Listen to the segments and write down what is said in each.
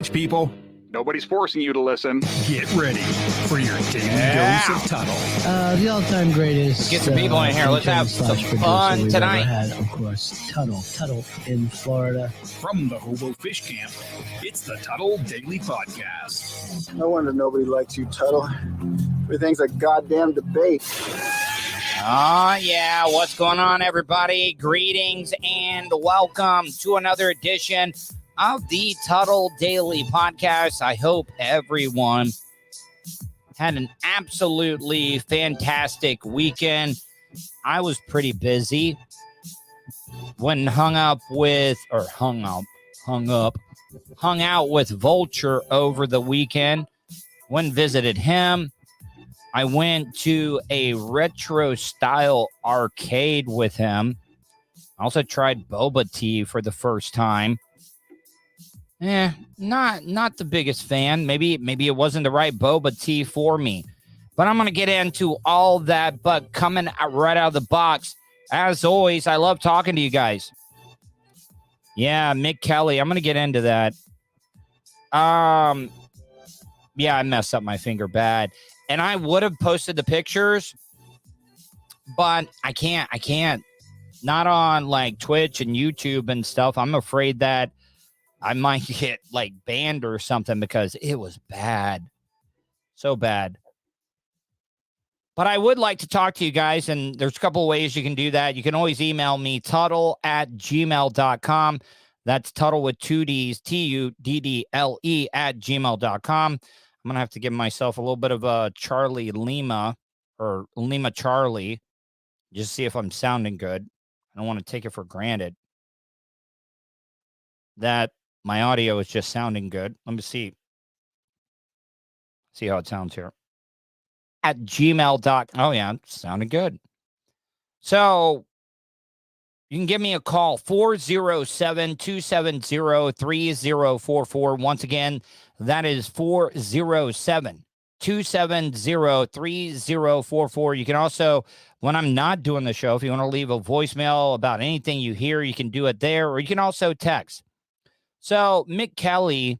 People, nobody's forcing you to listen. Get ready for your daily dose of Tuddle. The all-time greatest. Get some people in here. Let's have some fun tonight. Had, of course, Tuddle in Florida. From the Hobo Fish Camp, it's the Tuddle Daily Podcast. No wonder nobody likes you, Tuddle. Everything's a goddamn debate. Oh, yeah. What's going on, everybody? Greetings and welcome to another edition of the Tuddle Daily Podcast. I hope everyone had an absolutely fantastic weekend. I was pretty busy. Hung out with Vulture over the weekend. Went and visited him. I went to a retro style arcade with him. I also tried boba tea for the first time. Not the biggest fan. Maybe it wasn't the right boba tea for me. But I'm going to get into all that. But coming right out of the box, as always, I love talking to you guys. Yeah, Mick Kelly. I'm going to get into that. Yeah, I messed up my finger bad. And I would have posted the pictures, but I can't. Not on like Twitch and YouTube and stuff. I'm afraid that I might get like banned or something because it was bad. So bad. But I would like to talk to you guys, and there's a couple of ways you can do that. You can always email me, tuddle@gmail.com. That's Tuddle with two D's, TUDDLE @gmail.com. I'm going to have to give myself a little bit of a Charlie Lima or Lima Charlie, just see if I'm sounding good. I don't want to take it for granted that my audio is just sounding good. Let me see how it sounds here. At gmail.com. Oh, yeah, it's sounding good. So you can give me a call, 407-270-3044. Once again, that is 407-270-3044. You can also, when I'm not doing the show, if you want to leave a voicemail about anything you hear, you can do it there, or you can also text. So Mick Kelly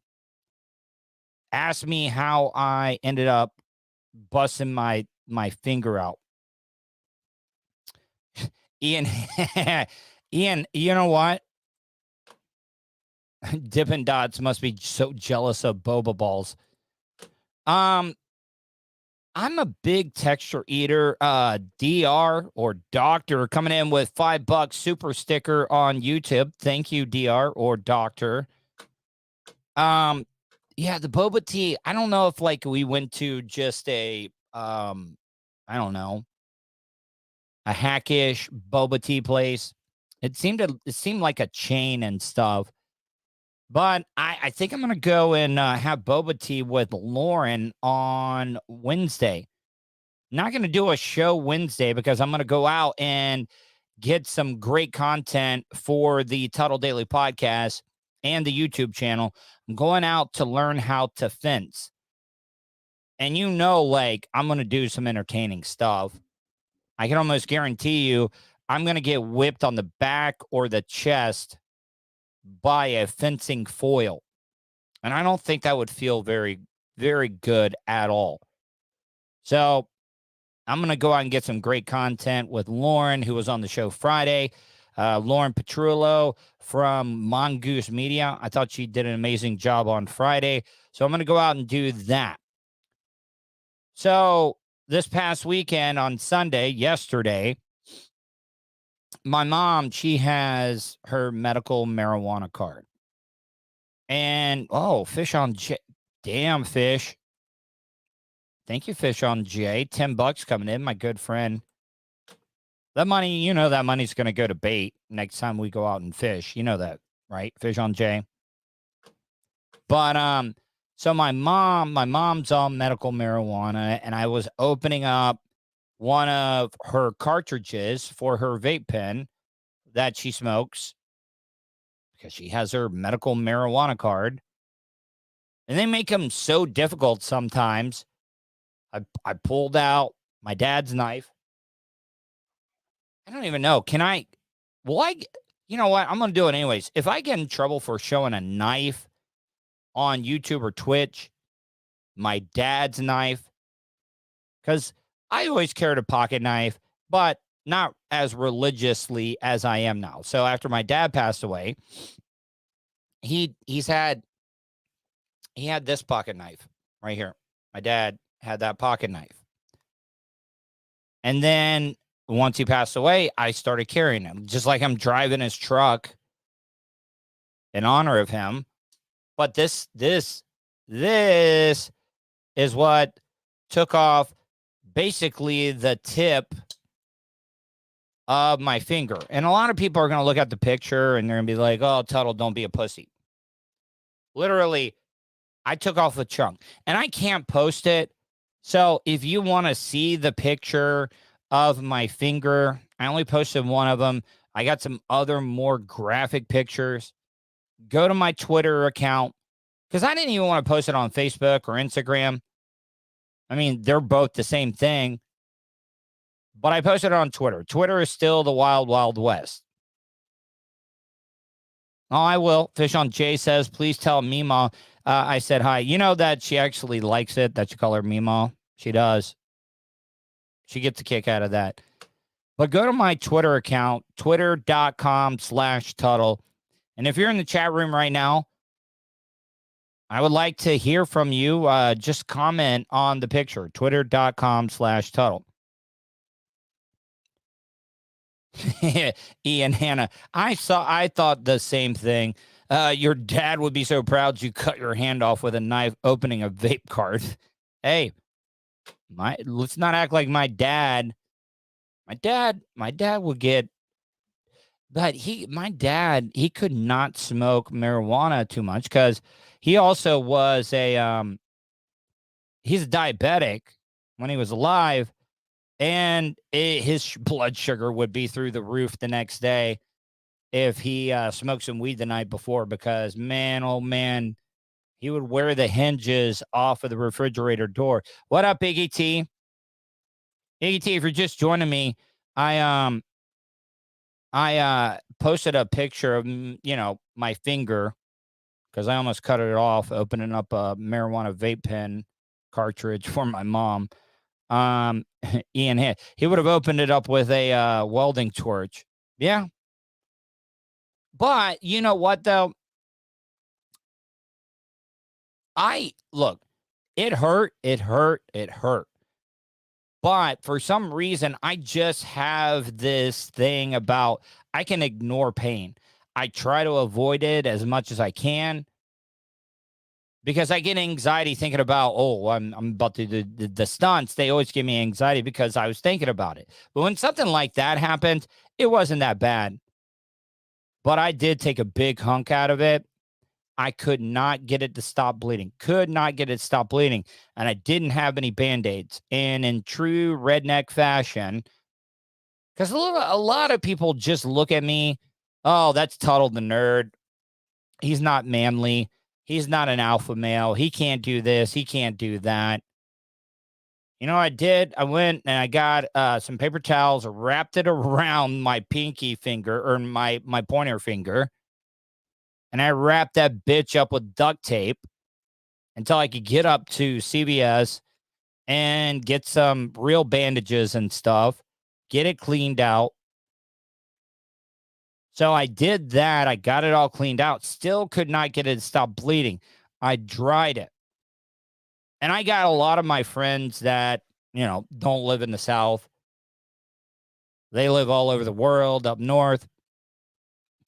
asked me how I ended up busting my finger out. Ian, you know what? Dippin' Dots must be so jealous of boba balls. I'm a big texture eater. DR or Doctor coming in with $5 super sticker on YouTube. Thank you, DR or Doctor. Yeah, the boba tea. I don't know if like we went to just a I don't know, a hackish boba tea place. It seemed like a chain and stuff. But I think I'm going to go and have boba tea with Lauren on Wednesday. Not going to do a show Wednesday because I'm going to go out and get some great content for the Tuddle Daily Podcast and the YouTube channel. I'm going out to learn how to fence. And like, I'm going to do some entertaining stuff. I can almost guarantee you I'm going to get whipped on the back or the chest by a fencing foil. And I don't think that would feel very, very good at all. So I'm going to go out and get some great content with Lauren, who was on the show Friday. Lauren Petrullo from Mongoose Media. I thought she did an amazing job on Friday. So I'm going to go out and do that. So this past weekend on Sunday, yesterday, my mom, she has her medical marijuana card. And, Fish on J. Damn, Fish. Thank you, Fish on J. $10 coming in, my good friend. That money, that money's going to go to bait next time we go out and fish. You know that, right? Fish on J. But, so my mom's on medical marijuana, and I was opening up one of her cartridges for her vape pen that she smokes because she has her medical marijuana card. And they make them so difficult sometimes. I pulled out my dad's knife. I don't even know. You know what? I'm going to do it anyways. If I get in trouble for showing a knife on YouTube or Twitch, my dad's knife, because I always carried a pocket knife, but not as religiously as I am now. So after my dad passed away, he had this pocket knife right here. My dad had that pocket knife. And then once he passed away, I started carrying him, just like I'm driving his truck in honor of him. But this is what took off basically the tip of my finger. And a lot of people are going to look at the picture and they're going to be like, oh, Tuddle, don't be a pussy. Literally, I took off a chunk and I can't post it. So if you want to see the picture of my finger, I only posted one of them. I got some other more graphic pictures. Go to my Twitter account because I didn't even want to post it on Facebook or Instagram. I mean, they're both the same thing. But I posted it on Twitter. Twitter is still the wild, wild west. Oh, I will. Fish on Jay says, please tell Mima I said hi. You know that she actually likes it, that you call her Mima? She does. She gets a kick out of that. But go to my Twitter account, twitter.com/Tuddle. And if you're in the chat room right now, I would like to hear from you. Just comment on the picture, twitter.com/Tuddle. Ian Hannah, I thought the same thing. Your dad would be so proud you cut your hand off with a knife opening a vape cart. Hey, let's not act like my dad would get, but my dad could not smoke marijuana too much because he also was he's a diabetic when he was alive. And his blood sugar would be through the roof the next day if he smoked some weed the night before because, man, oh, man, he would wear the hinges off of the refrigerator door. What up, Iggy T? Iggy T, if you're just joining me, I posted a picture of, my finger because I almost cut it off opening up a marijuana vape pen cartridge for my mom. Ian, he would have opened it up with a welding torch. Yeah. But you know what, though? It hurt. But for some reason, I just have this thing about I can ignore pain. I try to avoid it as much as I can. Because I get anxiety thinking about, I'm about to do the stunts. They always give me anxiety because I was thinking about it. But when something like that happened, it wasn't that bad. But I did take a big hunk out of it. I could not get it to stop bleeding. And I didn't have any Band-Aids. And in true redneck fashion, because a lot of people just look at me, oh, that's Tuddle the nerd. He's not manly. He's not an alpha male. He can't do this. He can't do that. You know what I did? I went and I got some paper towels, wrapped it around my pinky finger or my pointer finger. And I wrapped that bitch up with duct tape until I could get up to CVS and get some real bandages and stuff, get it cleaned out. So I did that. I got it all cleaned out. Still could not get it to stop bleeding. I dried it. And I got a lot of my friends that, don't live in the South. They live all over the world, up north.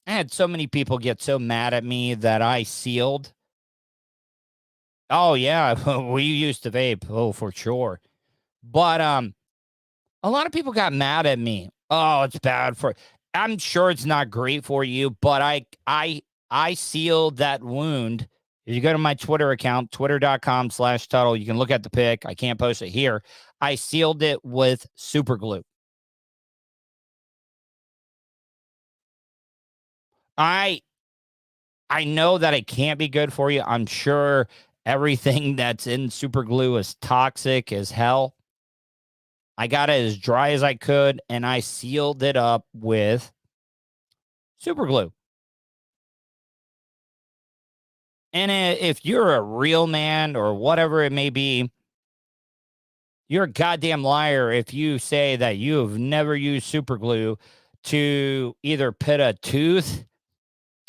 I had so many people get so mad at me that I sealed. Oh, yeah, we used to vape. Oh, for sure. But a lot of people got mad at me. Oh, it's bad for... I'm sure it's not great for you, but I sealed that wound. If you go to my Twitter account, twitter.com/Tuddle, you can look at the pic. I can't post it here. I sealed it with super glue. I know that it can't be good for you. I'm sure everything that's in super glue is toxic as hell. I got it as dry as I could, and I sealed it up with super glue. And if you're a real man or whatever it may be, you're a goddamn liar if you say that you have never used super glue to either put a tooth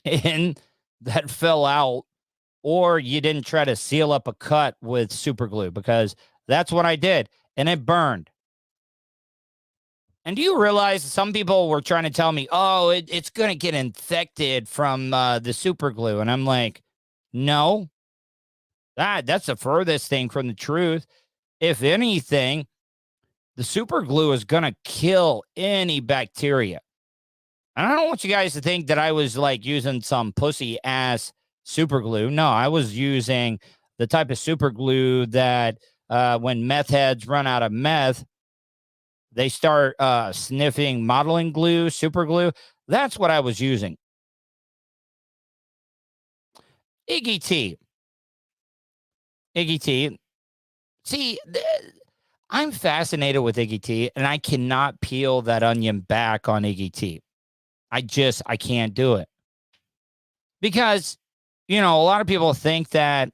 in that fell out, or you didn't try to seal up a cut with super glue, because that's what I did, and it burned. And do you realize some people were trying to tell me, oh, it's going to get infected from the super glue? And I'm like, no, that's the furthest thing from the truth. If anything, the super glue is going to kill any bacteria. And I don't want you guys to think that I was like using some pussy ass super glue. No, I was using the type of super glue that when meth heads run out of meth, they start sniffing modeling glue, super glue. That's what I was using. Iggy T. See, I'm fascinated with Iggy T, and I cannot peel that onion back on Iggy T. I can't do it. Because, a lot of people think that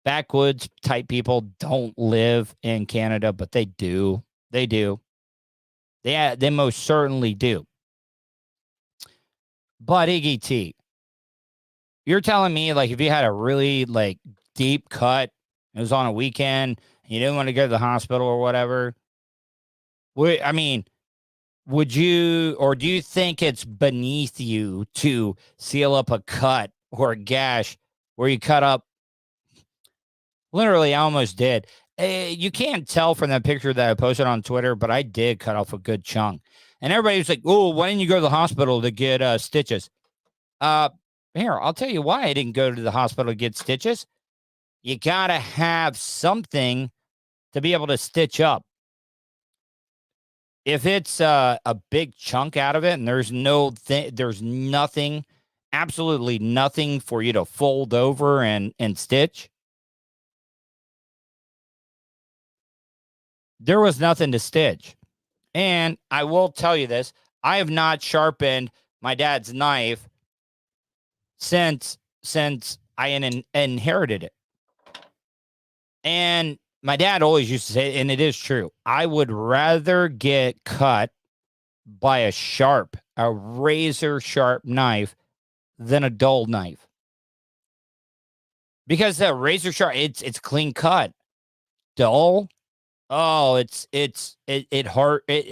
backwoods type people don't live in Canada, but they do. They do. They most certainly do. But Iggy T, you're telling me, like, if you had a really, like, deep cut, it was on a weekend, you didn't want to go to the hospital or whatever, would you, or do you think it's beneath you to seal up a cut or a gash where you cut up? Literally, I almost did. You can't tell from that picture that I posted on Twitter, but I did cut off a good chunk. And everybody was like, oh, why didn't you go to the hospital to get stitches? Here, I'll tell you why I didn't go to the hospital to get stitches. You got to have something to be able to stitch up. If it's a big chunk out of it and there's nothing, absolutely nothing for you to fold over and stitch, there was nothing to stitch. And I will tell you this, I have not sharpened my dad's knife since I inherited it. And my dad always used to say, and it is true, I would rather get cut by a razor sharp knife than a dull knife. Because the razor sharp, it's clean cut. Dull, oh, it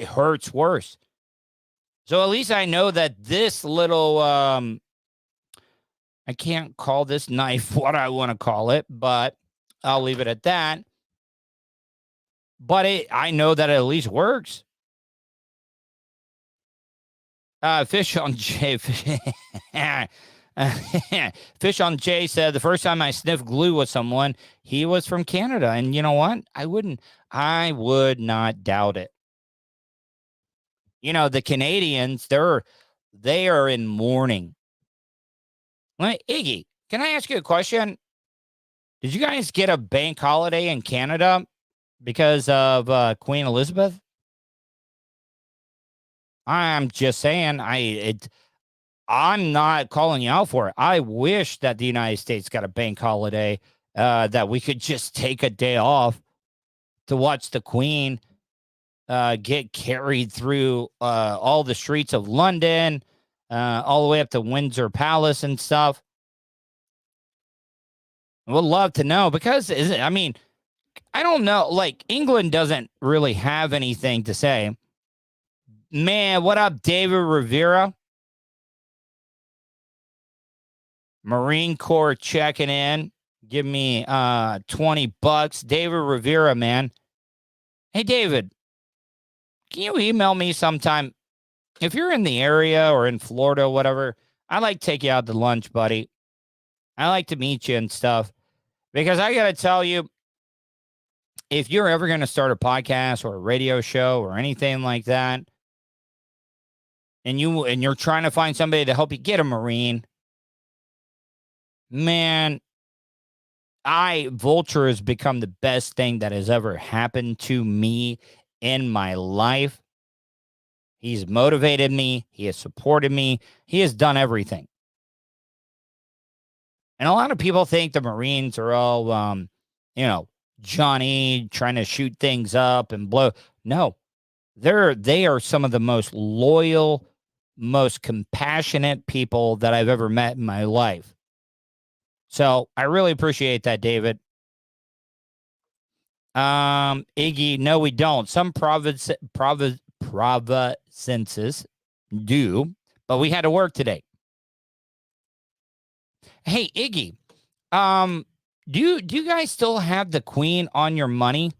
hurts worse. So at least I know that this little I can't call this knife what I want to call it, but I'll leave it at that. But I know that it at least works. Fish on Jay. Fish on Jay said the first time I sniffed glue with someone, he was from Canada. And you know what? I would not doubt it. The Canadians, they are in mourning. Iggy, can I ask you a question? Did you guys get a bank holiday in Canada because of Queen Elizabeth? I'm just saying, I'm not calling you out for it. I wish that the United States got a bank holiday that we could just take a day off to watch the Queen get carried through all the streets of London, all the way up to Windsor Palace and stuff. We'd love to know, because, I don't know. Like, England doesn't really have anything to say. Man, what up, David Rivera? Marine Corps checking in. Give me $20. David Rivera, man. Hey, David, can you email me sometime? If you're in the area or in Florida or whatever, I'd like to take you out to lunch, buddy. I like to meet you and stuff. Because I got to tell you, if you're ever going to start a podcast or a radio show or anything like that, and you're trying to find somebody to help you, get a Marine. Man, Vulture has become the best thing that has ever happened to me in my life. He's motivated me. He has supported me. He has done everything. And a lot of people think the Marines are all, Johnny trying to shoot things up and blow. No, they are some of the most loyal, most compassionate people that I've ever met in my life. So I really appreciate that, David. Iggy, no, we don't. Some provinces do, but we had to work today. Hey, Iggy, do you guys still have the Queen on your money?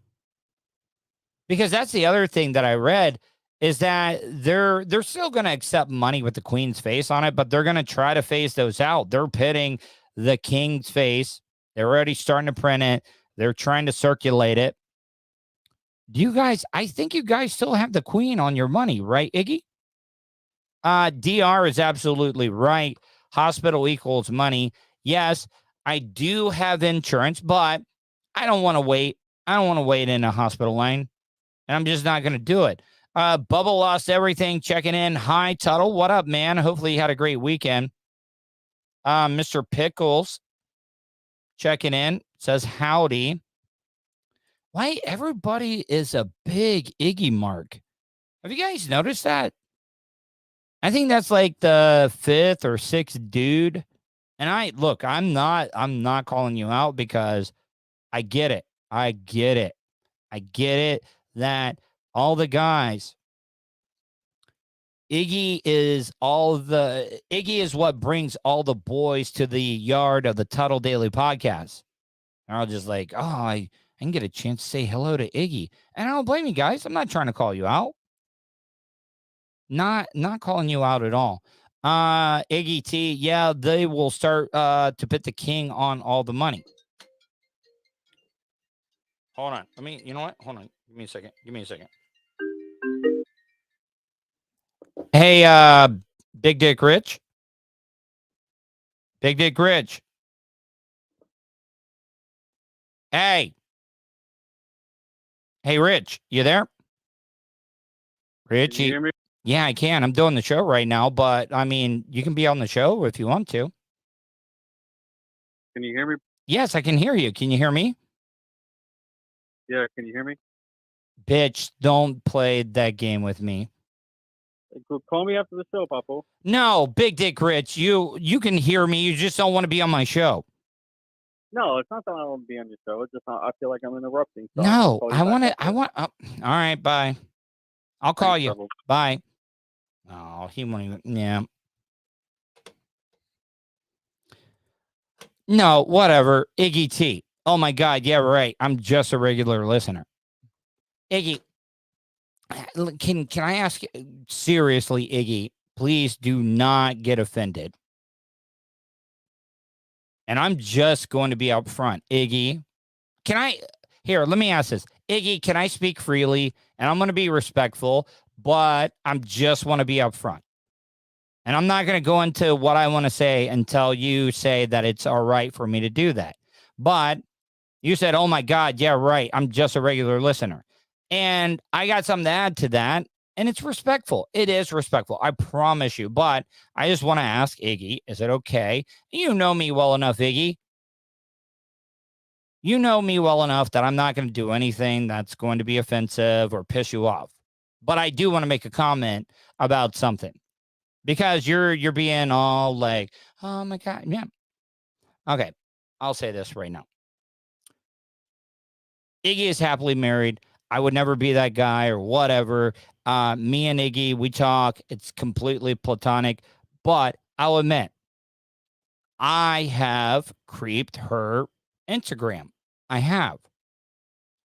Because that's the other thing that I read is that they're still going to accept money with the Queen's face on it, but they're going to try to phase those out. They're pitting the King's face. They're already starting to print it. They're trying to circulate it. I think you guys still have the Queen on your money, right, Iggy? DR is absolutely right. Hospital equals money. Yes, I do have insurance, but I don't want to wait. I don't want to wait in a hospital line, and I'm just not going to do it. Bubba lost everything. Checking in. Hi, Tuddle. What up, man? Hopefully you had a great weekend. Mr. Pickles checking in. Says howdy. Why everybody is a big Iggy mark? Have you guys noticed that? I think that's like the 5th or 6th dude. And I'm not calling you out because I get it. I get it that all the guys, Iggy is what brings all the boys to the yard of the Tuddle Daily Podcast. And I'll just like, I can get a chance to say hello to Iggy. And I don't blame you guys. I'm not trying to call you out. Not calling you out at all. Iggy T, yeah, they will start to put the King on all the money. Hold on. You know what? Hold on. Give me a second. Hey, Big Dick Rich. Hey, Rich, you there? Rich, Can you hear me? Yeah, I can. I'm doing the show right now, but I mean, you can be on the show if you want to. Can you hear me? Yes, I can hear you. Can you hear me? Yeah, can you hear me? Bitch, don't play that game with me. Call me after the show, Papo. No, Big Dick Rich, you can hear me. You just don't want to be on my show. No, it's not that I don't want to be on your show. It's just I feel like I'm interrupting. So No, I want to. All right, bye. I'll call you. Trouble. Bye. Oh, he won't even. Yeah. No, whatever. Iggy T. Oh my God. Yeah, right. I'm just a regular listener. Iggy, can I ask seriously, Iggy? Please do not get offended. And I'm just going to be up front. Iggy, let me ask this. Iggy, can I speak freely? And I'm going to be respectful, but I just want to be up front. And I'm not going to go into what I want to say until you say that it's all right for me to do that. But you said, oh my God, yeah, right. I'm just a regular listener. And I got something to add to that. And it's respectful. It is respectful. I promise you. But I just want to ask Iggy, is it okay? You know me well enough, Iggy. You know me well enough that I'm not going to do anything that's going to be offensive or piss you off. But I do want to make a comment about something. Because you're being all like, oh my God, yeah. Okay, I'll say this right now. Iggy is happily married. I would never be that guy or whatever. Me and Iggy, we talk. It's completely platonic. But I'll admit, I have creeped her Instagram. I have.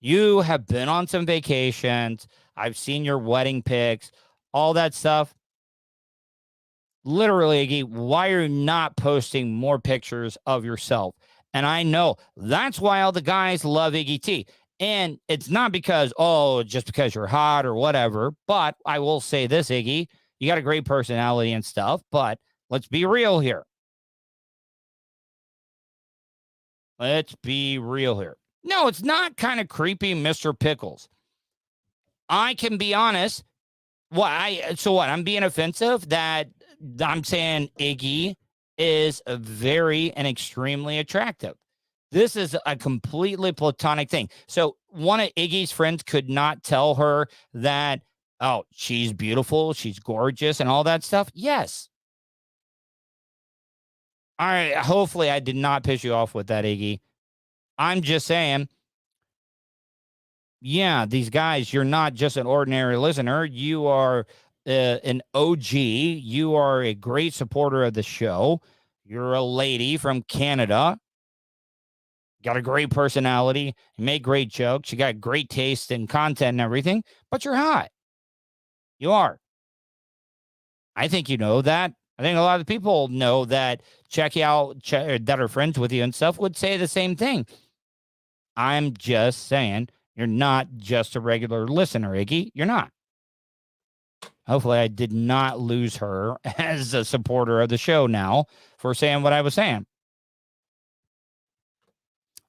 You have been on some vacations. I've seen your wedding pics, all that stuff. Literally, Iggy, why are you not posting more pictures of yourself? And I know that's why all the guys love Iggy T. And it's not because, just because you're hot or whatever. But I will say this, Iggy, you got a great personality and stuff. But let's be real here. Let's be real here. No, it's not kind of creepy, Mr. Pickles. I can be honest. So what? I'm being offensive that I'm saying Iggy is very and extremely attractive. This is a completely platonic thing. So one of Iggy's friends could not tell her that, oh, she's beautiful, she's gorgeous, and all that stuff. Yes. All right. Hopefully I did not piss you off with that, Iggy. I'm just saying, yeah, these guys, you're not just an ordinary listener. You are an OG. You are a great supporter of the show. You're a lady from Canada. Got a great personality. You make great jokes. You got great taste in content and everything, but you're hot. You are. I think you know that. I think a lot of people know that. Check you out, that are friends with you and stuff would say the same thing. I'm just saying, you're not just a regular listener, Iggy. You're not. Hopefully I did not lose her as a supporter of the show now for saying what I was saying.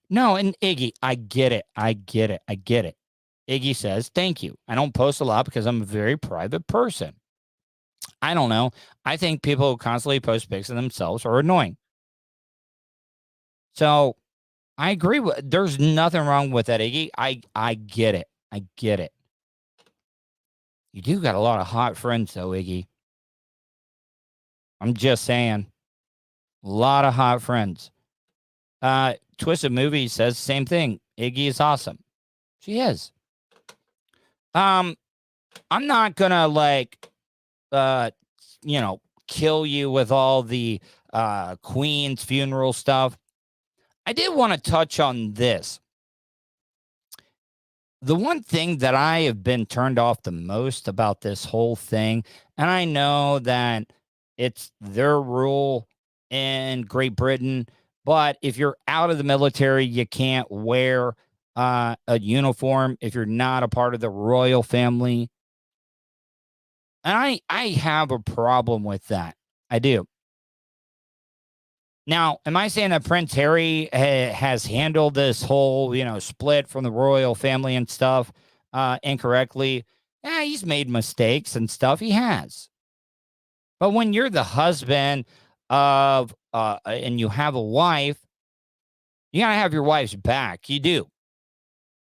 No, and Iggy, I get it. Iggy says, thank you. I don't post a lot because I'm a very private person. I don't know. I think people who constantly post pics of themselves are annoying. So I agree with, there's nothing wrong with that, Iggy. I get it. You do got a lot of hot friends though, Iggy. I'm just saying. A lot of hot friends. Twisted Movie says same thing. Iggy is awesome. She is. I'm not gonna kill you with all the Queen's funeral stuff. I did want to touch on this. The one thing that I have been turned off the most about this whole thing, and I know that it's their rule in Great Britain, but if you're out of the military, you can't wear a uniform if you're not a part of the royal family. And I have a problem with that. I do. Now, am I saying that Prince Harry has handled this whole, split from the royal family and stuff incorrectly? Yeah, he's made mistakes and stuff. He has. But when you're the husband of, and you have a wife, you got to have your wife's back. You do.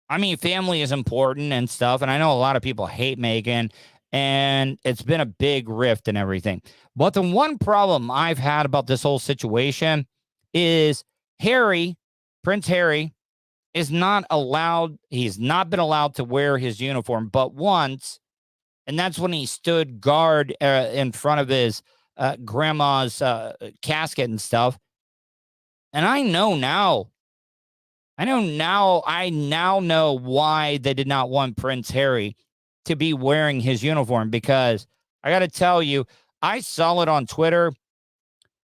I mean, family is important and stuff. And I know a lot of people hate Meghan, and it's been a big rift and everything. But the one problem I've had about this whole situation is Prince Harry, is not allowed. He's not been allowed to wear his uniform but once. And that's when he stood guard in front of his grandma's casket and stuff. And I now know why they did not want Prince Harry to be wearing his uniform, because I got to tell you, I saw it on Twitter.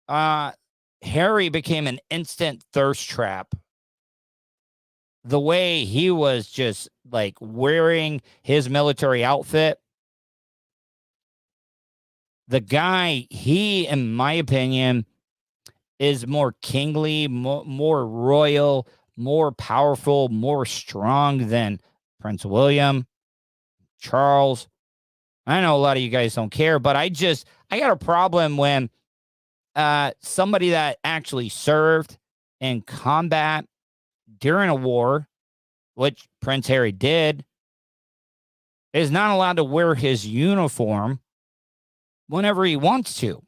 Harry became an instant thirst trap. The way he was just like wearing his military outfit. The guy, he, in my opinion, is more kingly, more royal, more powerful, more strong than Prince William, Charles. I know a lot of you guys don't care, but I got a problem when somebody that actually served in combat during a war, which Prince Harry did, is not allowed to wear his uniform whenever he wants to.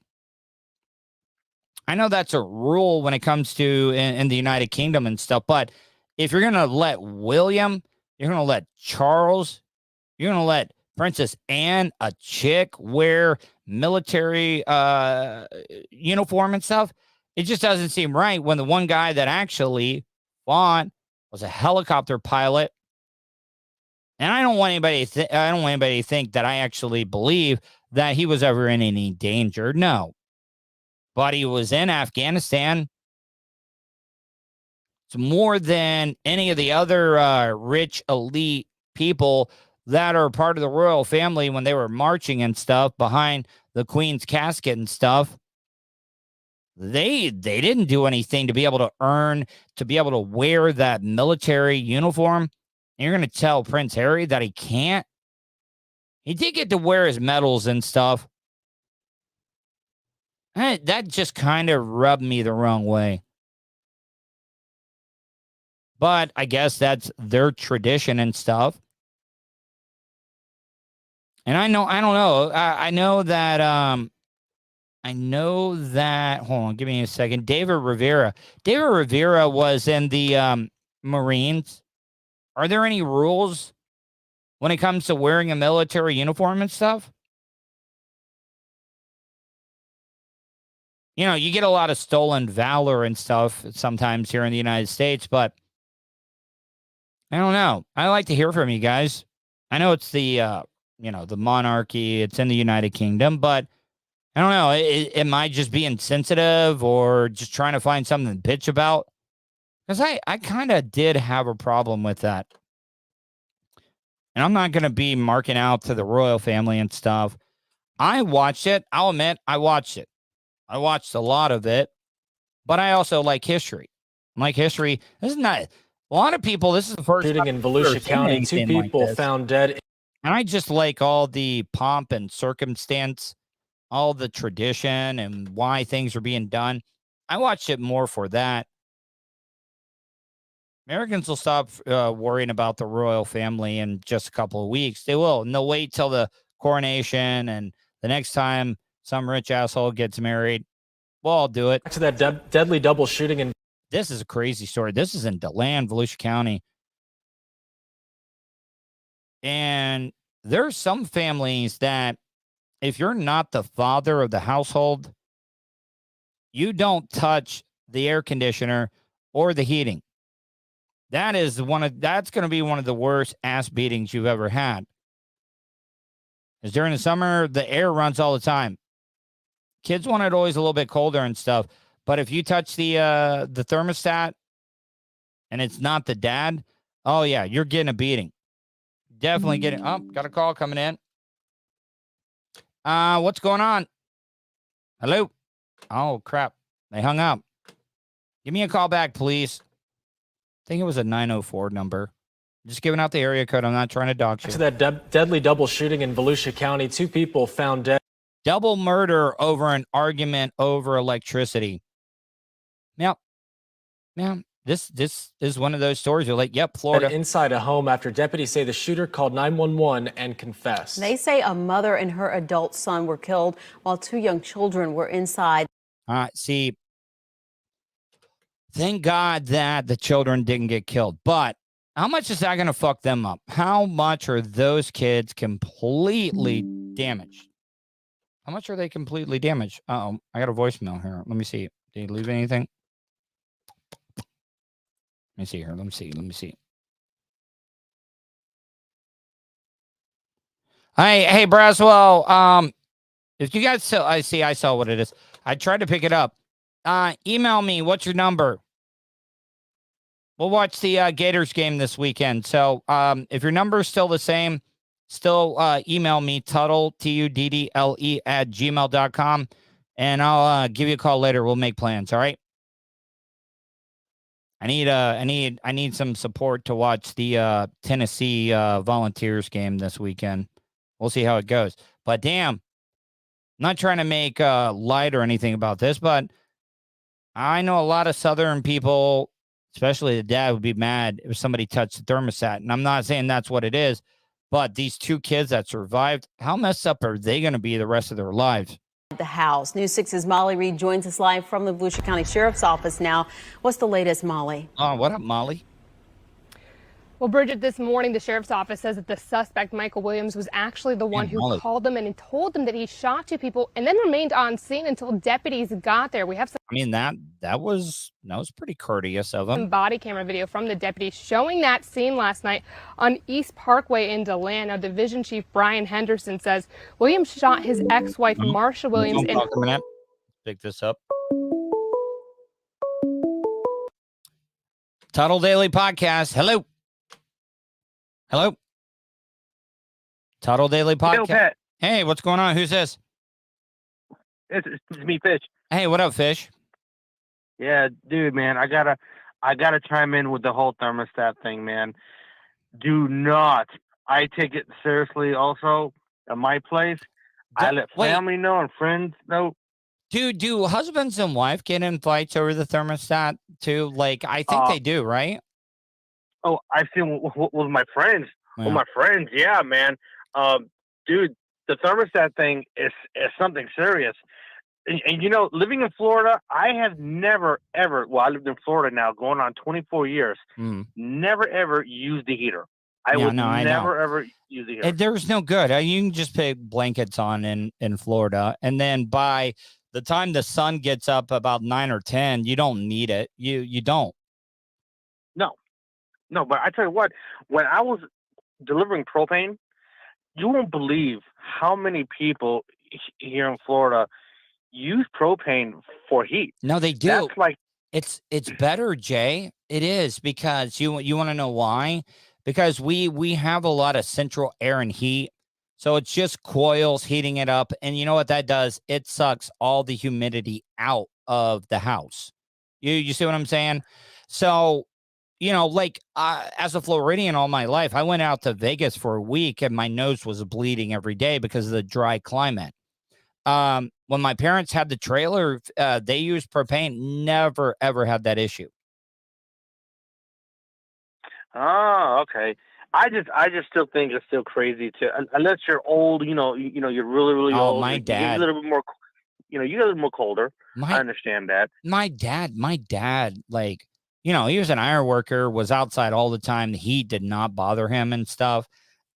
I know that's a rule when it comes to in the United Kingdom and stuff, but if you're going to let William, you're going to let Charles, you're going to let Princess Anne, a chick, wear military uniform and stuff, it just doesn't seem right when the one guy that actually fought was a helicopter pilot. And I don't want anybody to think that I actually believe that he was ever in any danger. No. But he was in Afghanistan. It's more than any of the other rich elite people that are part of the royal family when they were marching and stuff behind the Queen's casket and stuff. They didn't do anything to be able to earn, to be able to wear that military uniform. And you're going to tell Prince Harry that he can't? He did get to wear his medals and stuff. That just kind of rubbed me the wrong way. But I guess that's their tradition and stuff. And I don't know. I know that, hold on, give me a second. David Rivera was in the Marines. Are there any rules when it comes to wearing a military uniform and stuff? You know, you get a lot of stolen valor and stuff sometimes here in the United States, but I don't know. I like to hear from you guys. I know it's the monarchy. It's in the United Kingdom, but I don't know. Am I just being sensitive or just trying to find something to bitch about? Because I kind of did have a problem with that. And I'm not going to be marking out to the royal family and stuff. I watched it. I'll admit, I watched it. I watched a lot of it, but I also like history. This is not a lot of people. This is the first shooting in Volusia County. 2 people found dead. And I just like all the pomp and circumstance, all the tradition and why things are being done. I watched it more for that. Americans will stop worrying about the royal family in just a couple of weeks. They will. And they'll wait till the coronation and the next time some rich asshole gets married. We'll all do it. Back to that deadly double shooting in. This is a crazy story. This is in DeLand, Volusia County. And there are some families that if you're not the father of the household, you don't touch the air conditioner or the heating. That's going to be one of the worst ass beatings you've ever had. Because during the summer, the air runs all the time. Kids want it always a little bit colder and stuff. But if you touch the thermostat and it's not the dad, oh yeah, you're getting a beating. Definitely getting. Oh, got a call coming in. What's going on? Hello? Oh, crap. They hung up. Give me a call back, please. I think it was a 904 number. Just giving out the area code. I'm not trying to dox you. To that deadly double shooting in Volusia County. 2 people found dead. Double murder over an argument over electricity. Now, this is one of those stories. You're like, yep, Florida. Inside a home after deputies say the shooter called 911 and confessed. They say a mother and her adult son were killed while 2 young children were inside. See, thank God that the children didn't get killed. But how much is that going to fuck them up? How much are those kids completely damaged? How much are they completely damaged? Uh-oh, I got a voicemail here. Let me see. Did he leave anything? Let me see here. Let me see. Hey, Braswell. If you guys I saw what it is. I tried to pick it up. Email me. What's your number? We'll watch the Gators game this weekend. So if your number is still the same, email me, Tuddle, Tuddle @gmail.com, and I'll give you a call later. We'll make plans. All right. I need some support to watch the Tennessee Volunteers game this weekend. We'll see how it goes. But damn, I'm not trying to make light or anything about this, but I know a lot of Southern people, especially the dad, would be mad if somebody touched the thermostat. And I'm not saying that's what it is, but these 2 kids that survived, how messed up are they going to be the rest of their lives? The house. News 6's Molly Reed joins us live from the Volusia County Sheriff's Office now. What's the latest, Molly? What up, Molly? Well, Bridget, this morning, the sheriff's office says that the suspect, Michael Williams, was actually the one who called them and told them that he shot 2 people and then remained on scene until deputies got there. We have some. I mean, that was pretty courteous of him. Body camera video from the deputies showing that scene last night on East Parkway in DeLand. Now, Division Chief Brian Henderson says Williams shot his ex-wife, Marsha Williams. Pick this up. Tuddle Daily Podcast. Hello. Tuddle Daily Podcast. Yo, Pat. Hey, what's going on? Who's this? It's me, Fish. Hey, what up, Fish? Yeah, dude, man, I gotta chime in with the whole thermostat thing, man. Do not. I take it seriously. Also, at my place, I let family know and friends know. Do husbands and wife get in fights over the thermostat too? Like, I think they do, right? Oh, I've seen with my friends. Yeah. With my friends, yeah, man. Dude, the thermostat thing is something serious. And you know, living in Florida, I have never, ever, well, I lived in Florida now going on 24 years, never, ever used the heater. I would never, ever use the heater. There's no good. You can just put blankets on in Florida. And then by the time the sun gets up about 9 or 10, you don't need it. You don't. No, but I tell you what, when I was delivering propane, you won't believe how many people here in Florida use propane for heat. No, they do. That's like it's better, Jay. It is, because you want to know why? Because we have a lot of central air and heat. So it's just coils heating it up. And you know what that does? It sucks all the humidity out of the house. You see what I'm saying? So, you know, like as a Floridian all my life, I went out to Vegas for a week and my nose was bleeding every day because of the dry climate. When my parents had the trailer, they used propane, never, ever had that issue. Oh, okay. I just still think it's still crazy unless you're old, you know, you're really, really old. My dad, you're a little bit more, you know, you get a little more colder. I understand that. My dad, like, you know, he was an iron worker, was outside all the time. The heat did not bother him and stuff.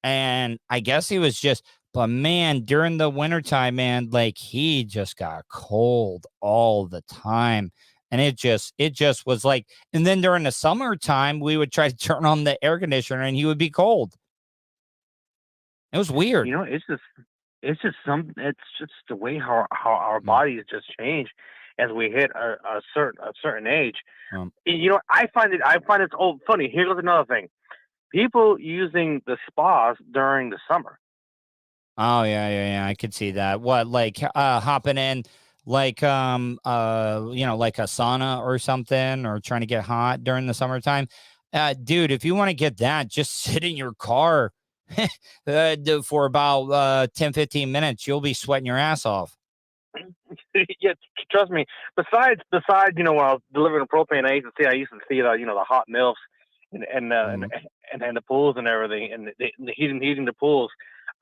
And I guess he was just, but man, during the wintertime, man, like he just got cold all the time. And it just was like, and then during the summertime, we would try to turn on the air conditioner and he would be cold. It was weird. You know, it's just the way how our bodies just change as we hit a certain age. You know, I find it funny. Here's another thing. People using the spas during the summer. Oh yeah. I could see that. What, like hopping in like you know, like a sauna or something, or trying to get hot during the summertime. Dude, if you want to get that, just sit in your car for about 10-15 minutes. You'll be sweating your ass off. Yeah, trust me. Besides, you know, when I was delivering the propane, I used to see the, you know, the hot milfs and the pools and everything, and the heating the pools.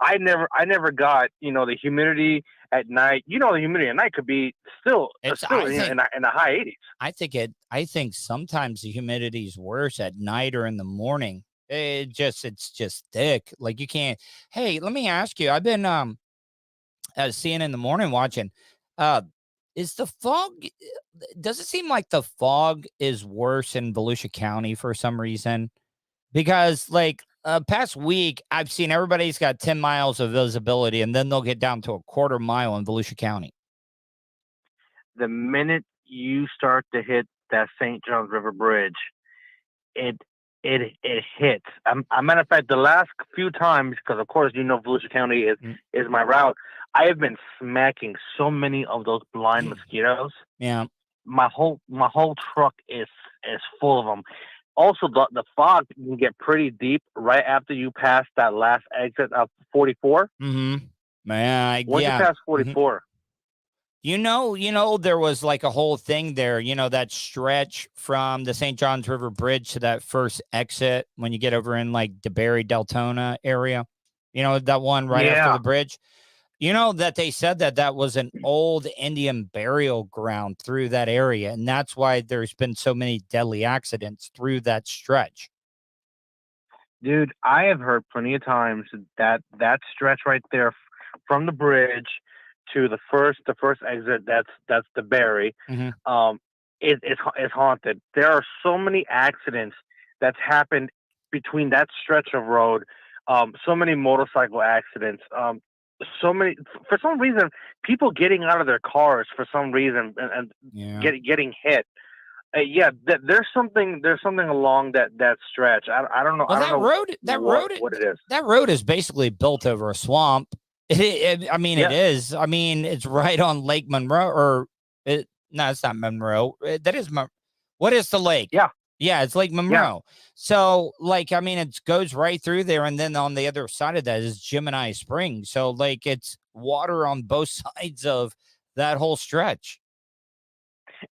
I never got, you know, the humidity at night. You know, the humidity at night could be still in the high 80s. I think sometimes the humidity is worse at night or in the morning. It's just thick. Like you can't. Hey, let me ask you. I've been seeing in the morning watching. Is the fog? Does it seem like the fog is worse in Volusia County for some reason? Because like past week, I've seen everybody's got 10 miles of visibility, and then they'll get down to a quarter mile in Volusia County. The minute you start to hit that St. Johns River Bridge, it hits. A matter of fact, the last few times, because of course you know Volusia County is my route, I have been smacking so many of those blind mosquitoes. Yeah, my whole truck is full of them. Also, the fog can get pretty deep right after you pass that last exit of 44. Mm-hmm. Man, once you pass 44. Mm-hmm. You know, there was like a whole thing there, you know, that stretch from the St. Johns River Bridge to that first exit when you get over in like DeBerry, Deltona area, you know, that one right after the bridge. You know, that they said that was an old Indian burial ground through that area. And that's why there's been so many deadly accidents through that stretch. Dude, I have heard plenty of times that stretch right there from the bridge to the first exit, that's the Berry, is haunted. There are so many accidents that's happened between that stretch of road. So many motorcycle accidents. So many, for some reason, people getting out of their cars for some reason and getting hit. There's something along that stretch. I don't know. Well, I don't know what it is. That road is basically built over a swamp. It is. I mean, it's right on Lake Monroe, no, it's not Monroe. That is what is the lake? Yeah, it's Lake Monroe. Yeah. So, like, I mean, it goes right through there, and then on the other side of that is Gemini Springs. So, like, it's water on both sides of that whole stretch.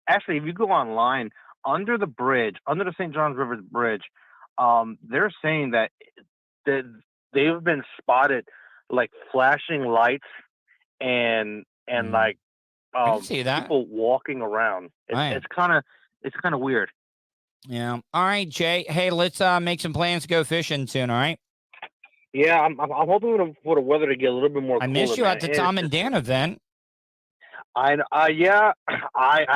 Actually, if you go online, under the bridge, under the St. Johns River Bridge, they're saying that they've been spotted like flashing lights and like I can see that. people walking around. It's kind of weird. Yeah. All right, Jay. Hey, let's make some plans to go fishing soon. All right. Yeah, I'm hoping for the weather to get a little bit more. I missed you man. at the Tom and Dan event. I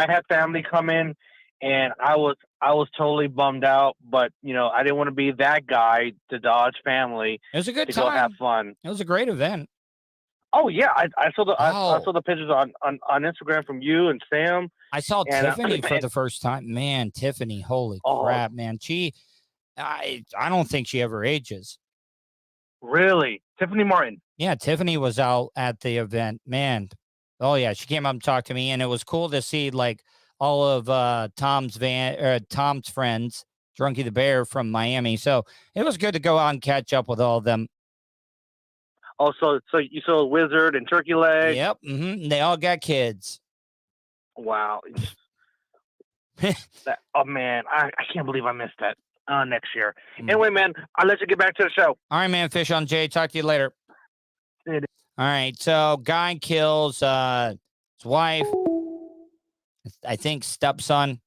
had family come in, and I was totally bummed out. But I didn't want to be that guy to dodge family. It was a good to time. Go have fun. It was a great event. Oh yeah, I saw the pictures on Instagram from you and Sam. I saw Tiffany for the first time. Man, Tiffany, holy crap, man. I don't think she ever ages. Really? Tiffany Martin? Yeah, Tiffany was out at the event. Man. Oh yeah, she came up and talked to me, and it was cool to see like all of Tom's friends, Drunky the Bear from Miami. So it was good to go out and catch up with all of them. Oh, so you saw Wizard and Turkey Leg? Yep. They all got kids. Wow. Oh man, I can't believe I missed that. Next year. Anyway, man, I'll let you get back to the show. All right, man. Fish on Jay. Talk to you later. All right. So, guy kills his wife, I think stepson,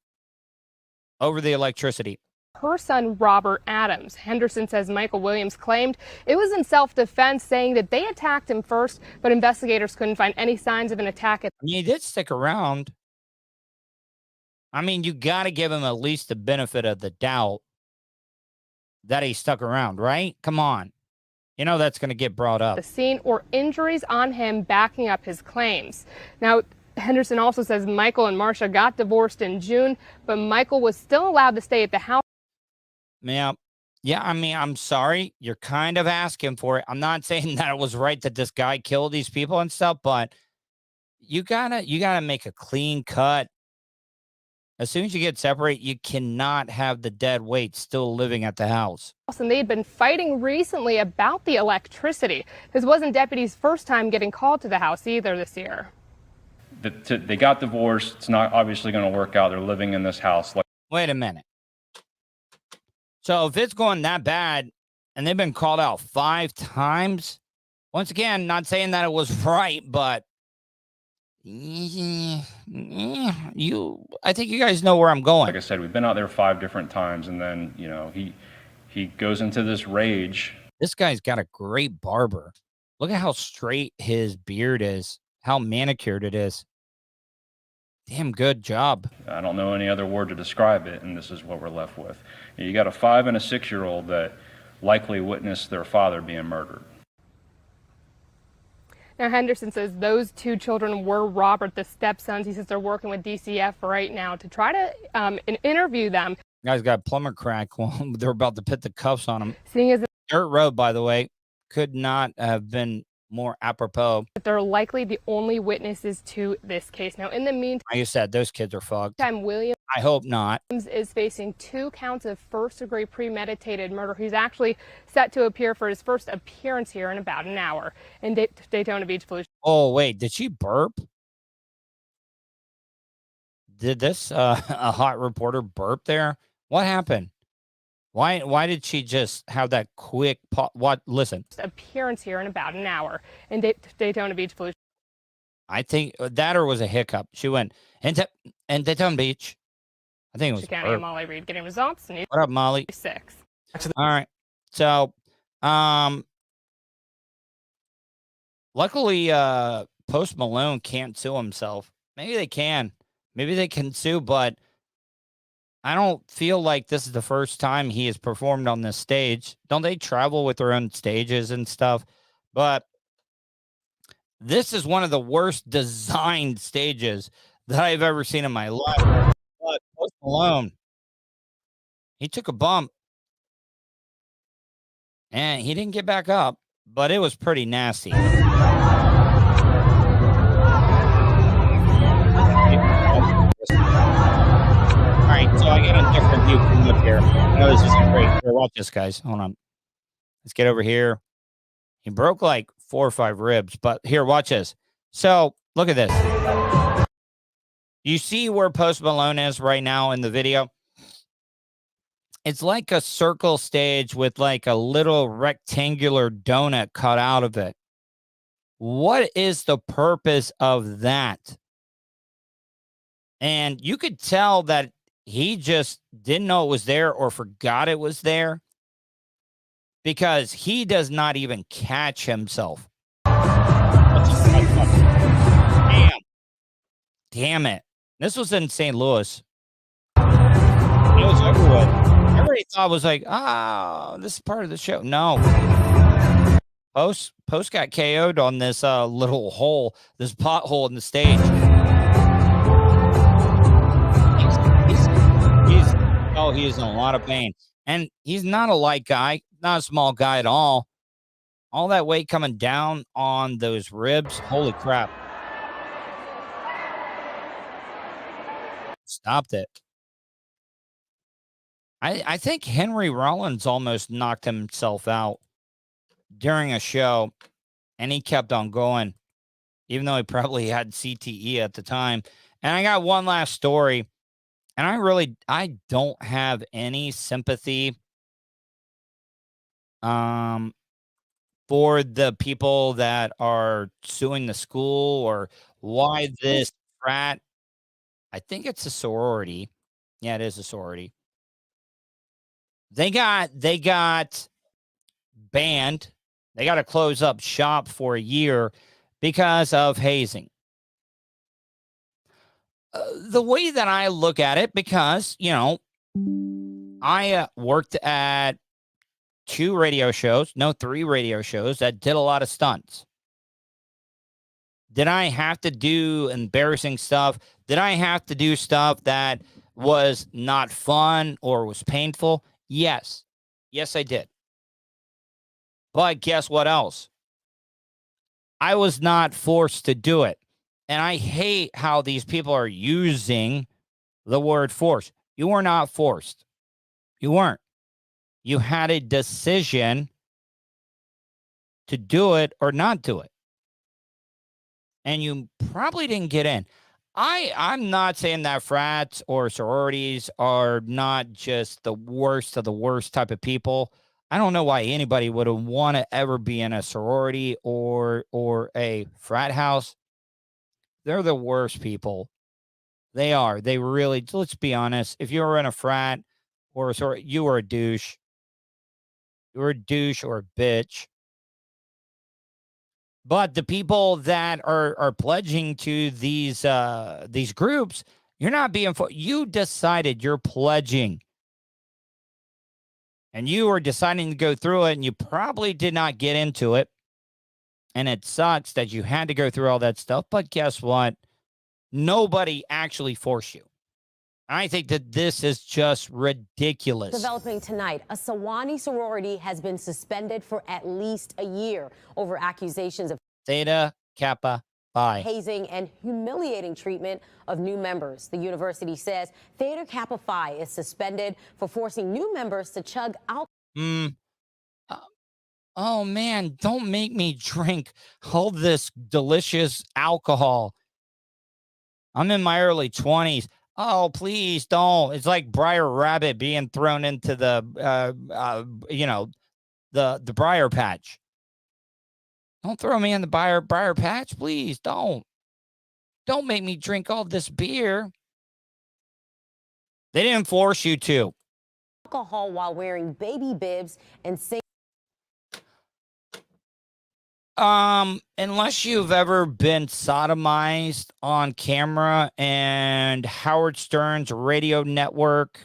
over the electricity. Her son, Robert Adams. Henderson says Michael Williams claimed it was in self-defense, saying that they attacked him first, but investigators couldn't find any signs of an attack. He did stick around. I mean, you got to give him at least the benefit of the doubt that he stuck around, right? Come on. That's going to get brought up. The scene or injuries on him backing up his claims. Now, Henderson also says Michael and Marcia got divorced in June, but Michael was still allowed to stay at the house. Yeah. I mean, I'm sorry. You're kind of asking for it. I'm not saying that it was right that this guy killed these people and stuff, but you gotta make a clean cut. As soon as you get separate, you cannot have the dead weight still living at the house. And they'd been fighting recently about the electricity. This wasn't deputies' first time getting called to the house either this year. They got divorced. It's not obviously going to work out. They're living in this house. Wait a minute. So if it's going that bad and they've been called out 5 times, once again, not saying that it was right, but I think you guys know where I'm going. Like I said, we've been out there 5 different times, and then he goes into this rage. This guy's got a great barber. Look at how straight his beard is, how manicured it is. Damn good job. I don't know any other word to describe it, and this is what we're left with. You got a 5 and a 6-year-old that likely witnessed their father being murdered. Now, Henderson says those 2 children were Robert, the stepsons. He says they're working with DCF right now to try to interview them. Guy's got plumber crack. Well, they're about to put the cuffs on him. Seeing as dirt road, by the way, could not have been more apropos. They're likely the only witnesses to this case. Now, in the meantime, like you said, those kids are fucked. Williams, I hope not, is facing 2 counts of first-degree premeditated murder. He's actually set to appear for his first appearance here in about an hour in Daytona Beach Police. Oh, wait, did she burp? Did this a hot reporter burp there? What happened? Why did she just have that quick listen. Appearance here in about an hour in Daytona Beach Police. I think that or was a hiccup. She went into Daytona Beach. I think it was County and Molly Reed getting results. What up, Molly? 6. All right. So, luckily, Post Malone can't sue himself. Maybe they can. Maybe they can sue, but I don't feel like this is the first time he has performed on this stage. Don't they travel with their own stages and stuff? But this is one of the worst designed stages that I've ever seen in my life. But Post Malone, he took a bump and he didn't get back up, but it was pretty nasty. All right, so I got a different view from up here. I know this isn't great. Here, watch this, guys. Hold on. Let's get over here. He broke like 4 or 5 ribs, but here, watch this. So Look at this. You see where Post Malone is right now in the video? It's like a circle stage with like a little rectangular donut cut out of it. What is the purpose of that? And you could tell that he just didn't know it was there or forgot it was there because he does not even catch himself. Damn it. This was in St. Louis. It was everywhere. Everybody thought it was like, this is part of the show. No. Post got KO'd on this little hole, this pothole in the stage. He's in a lot of pain. And he's not a light guy, not a small guy at all. All that weight coming down on those ribs. Holy crap. Stopped it. I think Henry Rollins almost knocked himself out during a show, and he kept on going, even though he probably had CTE at the time. And I got one last story, and I don't have any sympathy for the people that are suing the school or why this frat. I think it's a sorority. Yeah, it is a sorority. They got banned. They got to close up shop for a year because of hazing. The way that I look at it, because, I worked at 3 radio shows that did a lot of stunts. Did I have to do embarrassing stuff? Did I have to do stuff that was not fun or was painful? Yes. Yes, I did. But guess what else? I was not forced to do it. And I hate how these people are using the word force. You were not forced. You weren't. You had a decision to do it or not do it. And you probably didn't get in. I'm not saying that frats or sororities are not just the worst of the worst type of people. I don't know why anybody would want to ever be in a sorority or a frat house. They're the worst people. They are. They really, let's be honest. If you were in a frat or a sorority, you were a douche. You were a douche or a bitch. But the people that are pledging to these groups, you're not being you decided you're pledging. And you were deciding to go through it, and you probably did not get into it. And it sucks that you had to go through all that stuff. But guess what? Nobody actually forced you. I think that this is just ridiculous. Developing tonight, a Sewanee sorority has been suspended for at least a year over accusations of Theta Kappa Phi hazing and humiliating treatment of new members. The university says Theta Kappa Phi is suspended for forcing new members to chug alcohol. Oh, man, don't make me drink all this delicious alcohol. I'm in my early 20s. Oh, please don't. It's like Briar Rabbit being thrown into the briar patch. Don't throw me in the briar patch, please. Don't make me drink all this beer. They didn't force you to. Alcohol while wearing baby bibs and sing. Unless you've ever been sodomized on camera and Howard Stern's radio network,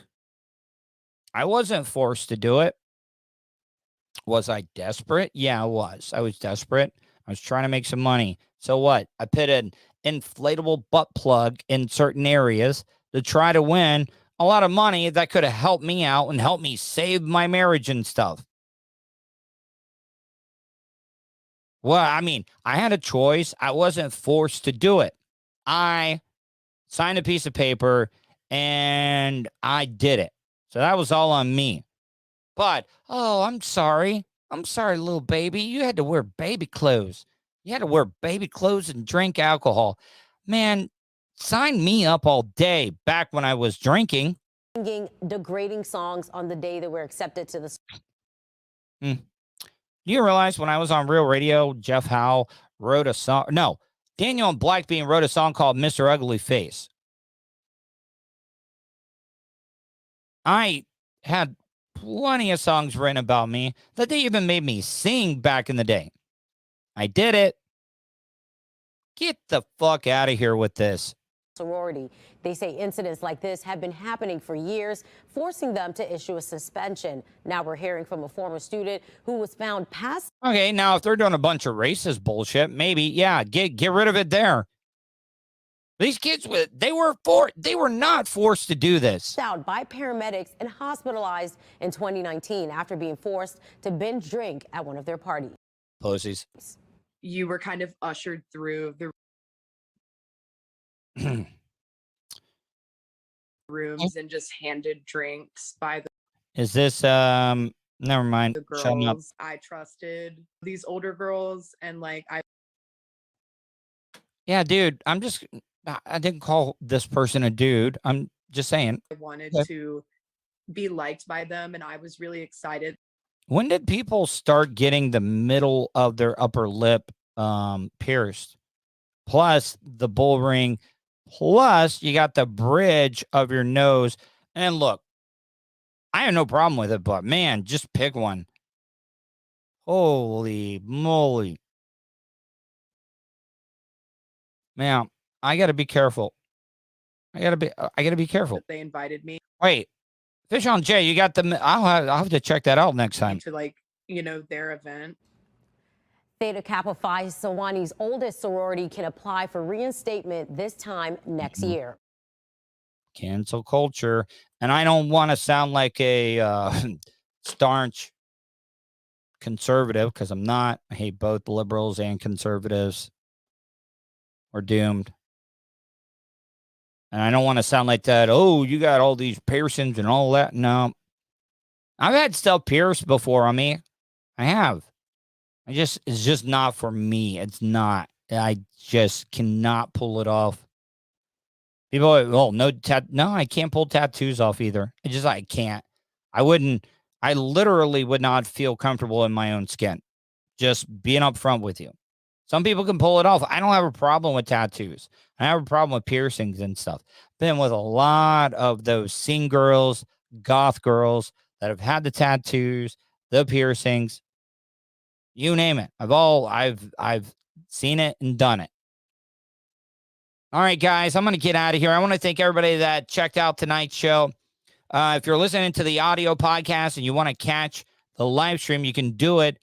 I wasn't forced to do it. Was I desperate? Yeah, I was. I was desperate. I was trying to make some money. So what? I put an inflatable butt plug in certain areas to try to win a lot of money that could have helped me out and helped me save my marriage and stuff. Well, I mean, I had a choice. I wasn't forced to do it. I signed a piece of paper and I did it. So that was all on me. But, oh, I'm sorry. I'm sorry, little baby. You had to wear baby clothes. You had to wear baby clothes and drink alcohol. Man, sign me up all day back when I was drinking. Singing degrading songs on the day that we're accepted to the. Do you realize when I was on Real Radio, Jeff Howe wrote a song? No, Daniel and Blackbean wrote a song called Mr. Ugly Face. I had plenty of songs written about me that they even made me sing back in the day. I did it. Get the fuck out of here with this. Sorority. They say incidents like this have been happening for years, forcing them to issue a suspension. Now we're hearing from a former student who was found passed. Okay, now if they're doing a bunch of racist bullshit, maybe, yeah, get rid of it there. These kids, they were not forced to do this. Out by paramedics and hospitalized in 2019 after being forced to binge drink at one of their parties. Pussies. You were kind of ushered through the rooms and just handed drinks by the Is this never mind. Shut up. girls. I trusted these older girls, and like Yeah, dude, I didn't call this person a dude. I'm just saying. I wanted to be liked by them, and I was really excited. When did people start getting the middle of their upper lip pierced? Plus the bull ring. Plus you got the bridge of your nose. And look, I have no problem with it, but man, just pick one. Holy moly. Man, I got to be careful. I got to be careful. They invited me. Wait. Fish on Jay, you got the I'll have to check that out next time. To their event. Theta Kappa Phi Sewanee oldest sorority can apply for reinstatement this time next year. Cancel culture. And I don't want to sound like a staunch conservative because I'm not. I hate both liberals and conservatives. We're doomed. And I don't want to sound like that. Oh, you got all these piercings and all that. No. I've had stuff pierced before on me. I have. It's just not for me. It's not. I just cannot pull it off. People are, oh, no, I can't pull tattoos off either. I can't. I literally would not feel comfortable in my own skin. Just being upfront with you. Some people can pull it off. I don't have a problem with tattoos. I have a problem with piercings and stuff. Been with a lot of those scene girls, goth girls that have had the tattoos, the piercings, you name it. I've seen it and done it. All right, guys, I'm going to get out of here. I want to thank everybody that checked out tonight's show. If you're listening to the audio podcast and you want to catch the live stream, you can do it.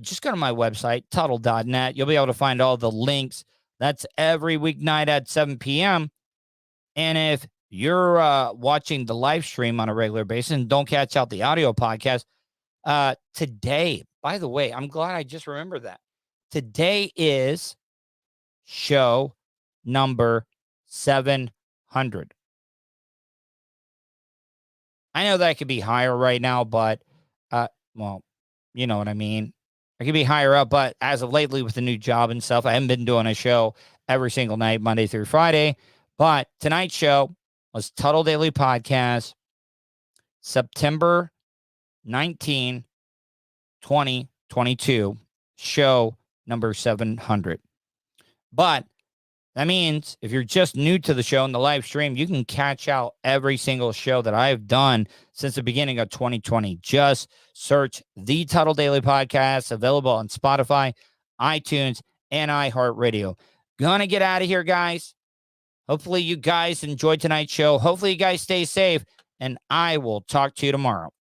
Just go to my website, Tuddle.net. You'll be able to find all the links. That's every weeknight at 7 p.m. And if you're watching the live stream on a regular basis and don't catch out the audio podcast, today, by the way, I'm glad I just remembered that. Today is show number 700. I know that could be higher right now, but, well, you know what I mean. I could be higher up, but as of lately with the new job and stuff, I haven't been doing a show every single night, Monday through Friday. But tonight's show was Tuddle Daily Podcast, September 19, 2022, show number 700. But that means if you're just new to the show and the live stream, you can catch out every single show that I've done since the beginning of 2020. Just search the Tuddle Daily Podcast, available on Spotify, iTunes, and iHeartRadio. Gonna get out of here, guys. Hopefully you guys enjoyed tonight's show. Hopefully you guys stay safe, and I will talk to you tomorrow.